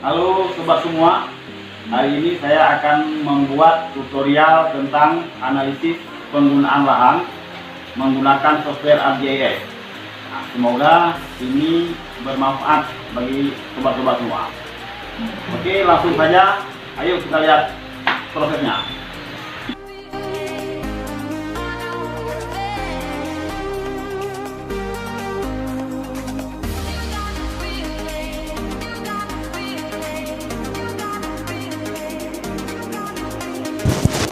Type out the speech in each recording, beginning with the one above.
Halo sobat semua, hari ini saya akan membuat tutorial tentang analisis penggunaan lahan menggunakan software ArcGIS. Nah, semoga ini bermanfaat bagi sobat-sobat semua. Oke, langsung saja, ayo kita lihat prosesnya.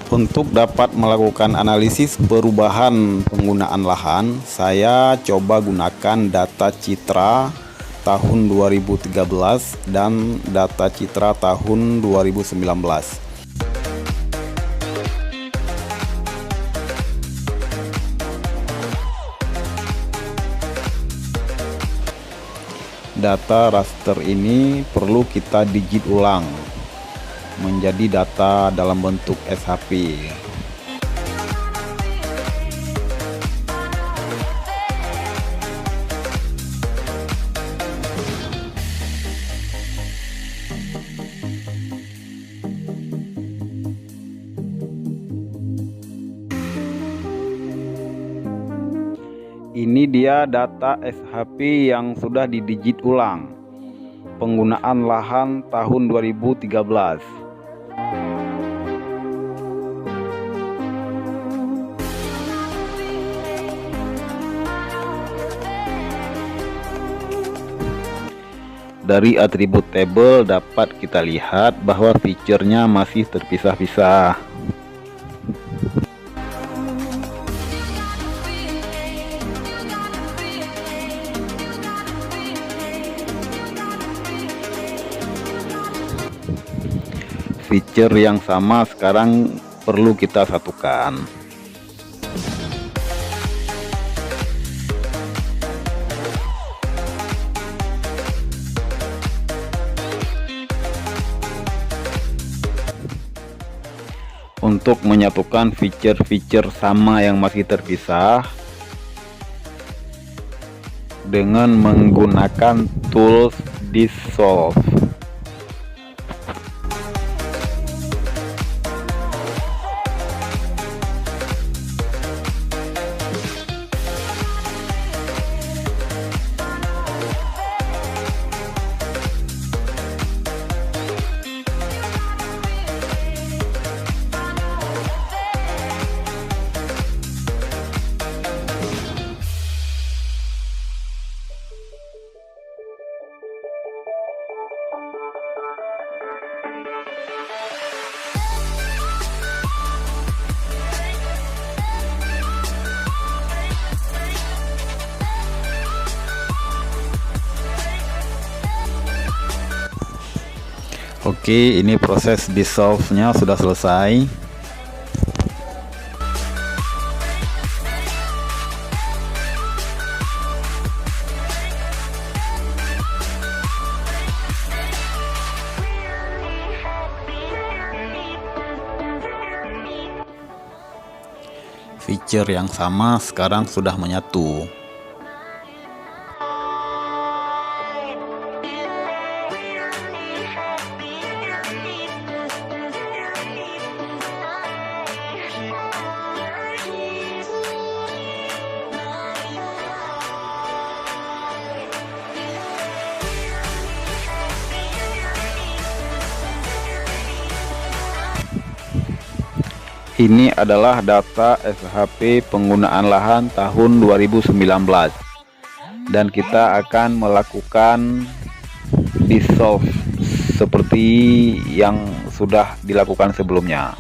Untuk dapat melakukan analisis perubahan penggunaan lahan, saya coba gunakan data Citra tahun 2013 dan data Citra tahun 2019. Data raster ini perlu kita digit ulang menjadi data dalam bentuk SHP. Ini dia data SHP yang sudah didigit ulang. Penggunaan lahan tahun 2013. Dari atribut table dapat kita lihat bahwa fiturnya masih terpisah-pisah. Fitur yang sama sekarang perlu kita satukan. Untuk menyatukan fitur-fitur sama yang masih terpisah dengan menggunakan tools Dissolve. Oke, ini proses dissolve-nya sudah selesai. Fitur yang sama sekarang sudah menyatu. Ini adalah data SHP penggunaan lahan tahun 2019 dan kita akan melakukan dissolve seperti yang sudah dilakukan sebelumnya.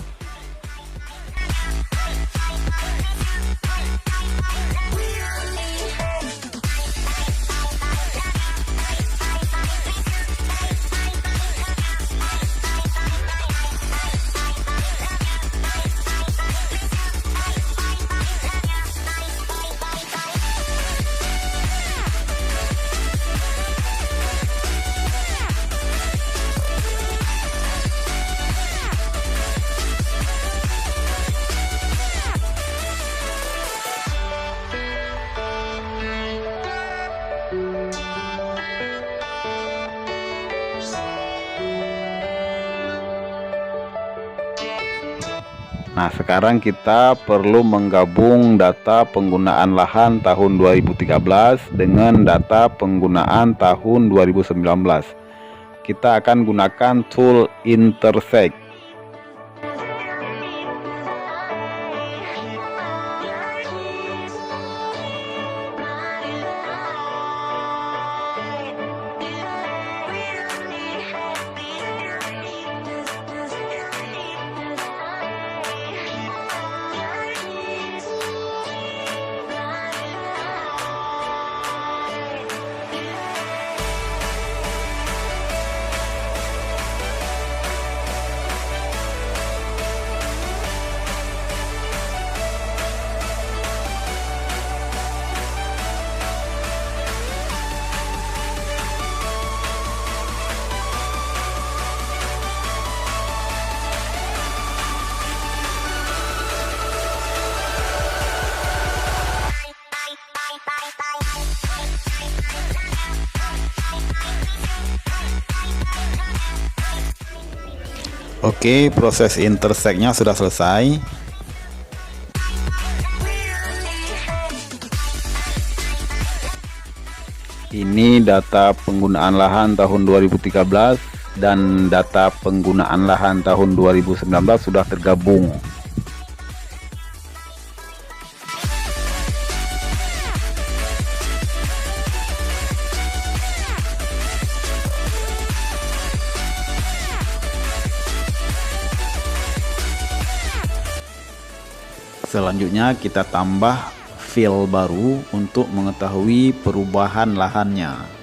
Nah, sekarang kita perlu menggabung data penggunaan lahan tahun 2013 dengan data penggunaan tahun 2019. Kita akan gunakan tool intersect. Oke, proses intersect-nya sudah selesai. Ini data penggunaan lahan tahun 2013 dan data penggunaan lahan tahun 2019 sudah tergabung. Selanjutnya kita tambah fill baru untuk mengetahui perubahan lahannya.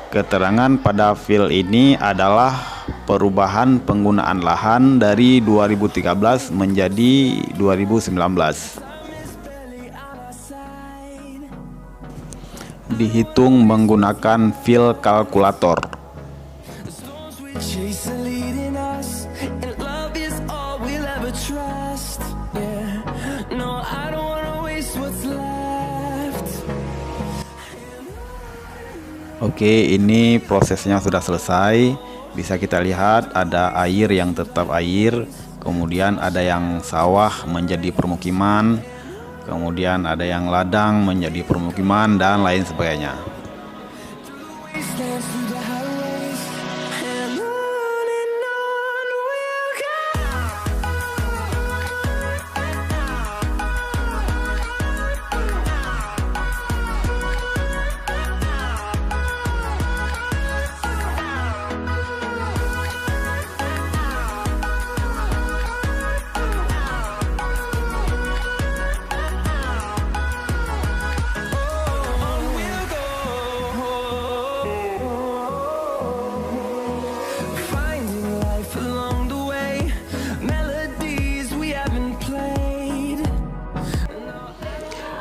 Keterangan pada fill ini adalah perubahan penggunaan lahan dari 2013 menjadi 2019. Dihitung menggunakan fill kalkulator. Oke, ini prosesnya sudah selesai. Bisa kita lihat ada air yang tetap air, kemudian ada yang sawah menjadi permukiman, kemudian ada yang ladang menjadi permukiman, dan lain sebagainya.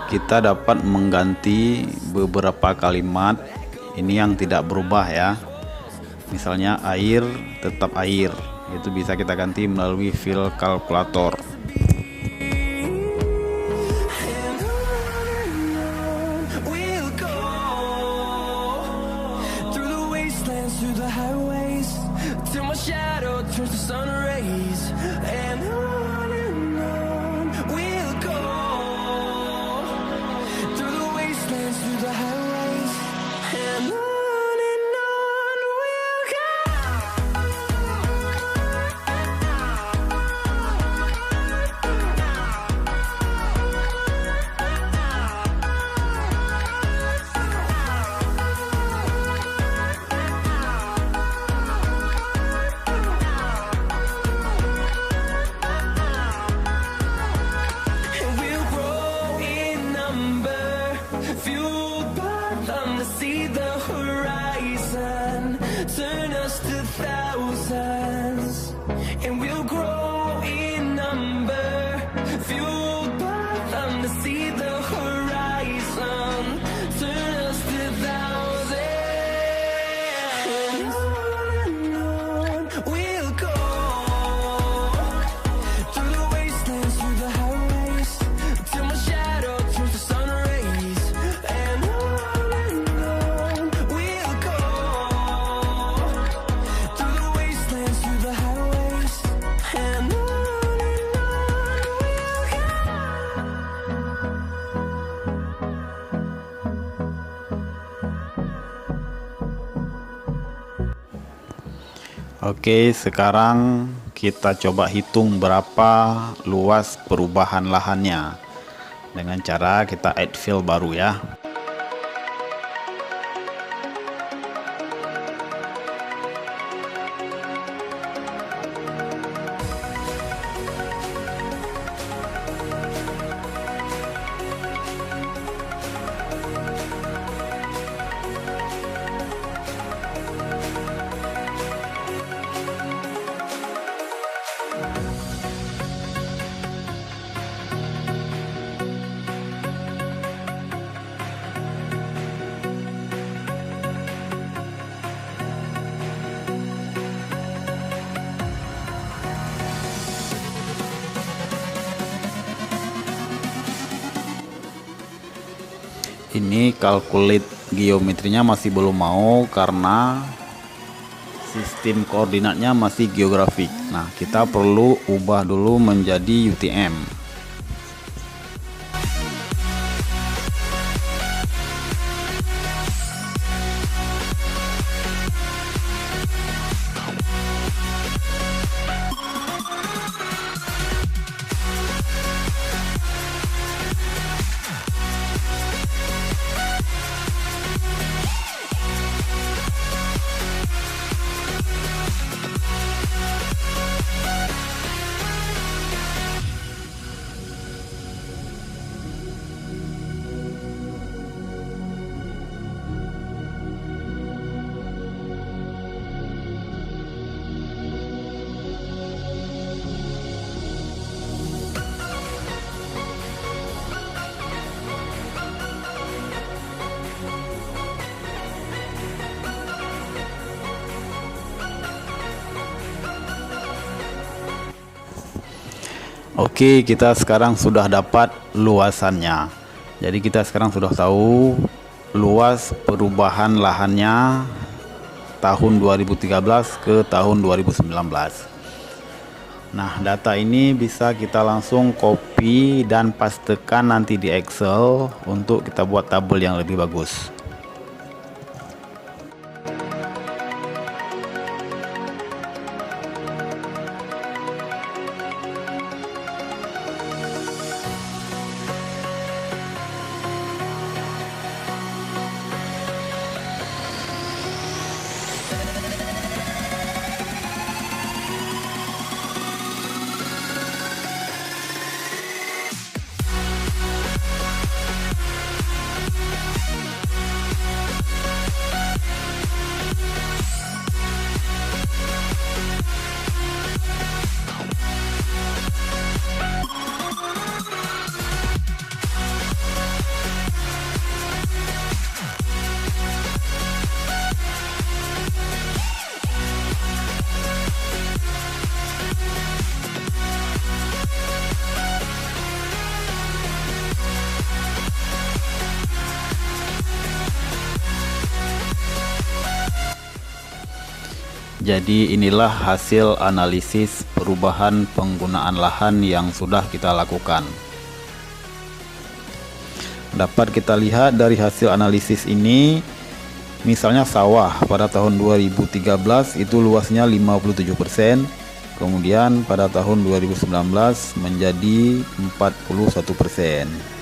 Kita dapat mengganti beberapa kalimat ini yang tidak berubah ya. Misalnya air tetap air, itu bisa kita ganti melalui fill kalkulator. Oke, sekarang kita coba hitung berapa luas perubahan lahannya dengan cara kita add fill baru ya. Ini calculate geometrinya masih belum mau karena sistem koordinatnya masih geografik. Nah, kita perlu ubah dulu menjadi UTM. Oke, kita sekarang sudah dapat luasannya. Jadi kita sekarang sudah tahu luas perubahan lahannya tahun 2013 ke tahun 2019. Nah, data ini bisa kita langsung copy dan pastekan nanti di Excel untuk kita buat tabel yang lebih bagus. Jadi inilah hasil analisis perubahan penggunaan lahan yang sudah kita lakukan. Dapat kita lihat dari hasil analisis ini, misalnya sawah pada tahun 2013 itu luasnya 57%, kemudian pada tahun 2019 menjadi 41%.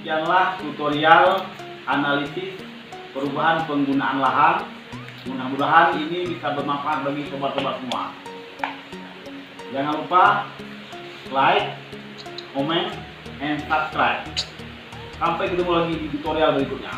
demikianlah tutorial analisis perubahan penggunaan lahan. Mudah-mudahan ini bisa bermanfaat bagi sobat-sobat semua. Jangan lupa like, comment, and subscribe. Sampai ketemu lagi di tutorial berikutnya.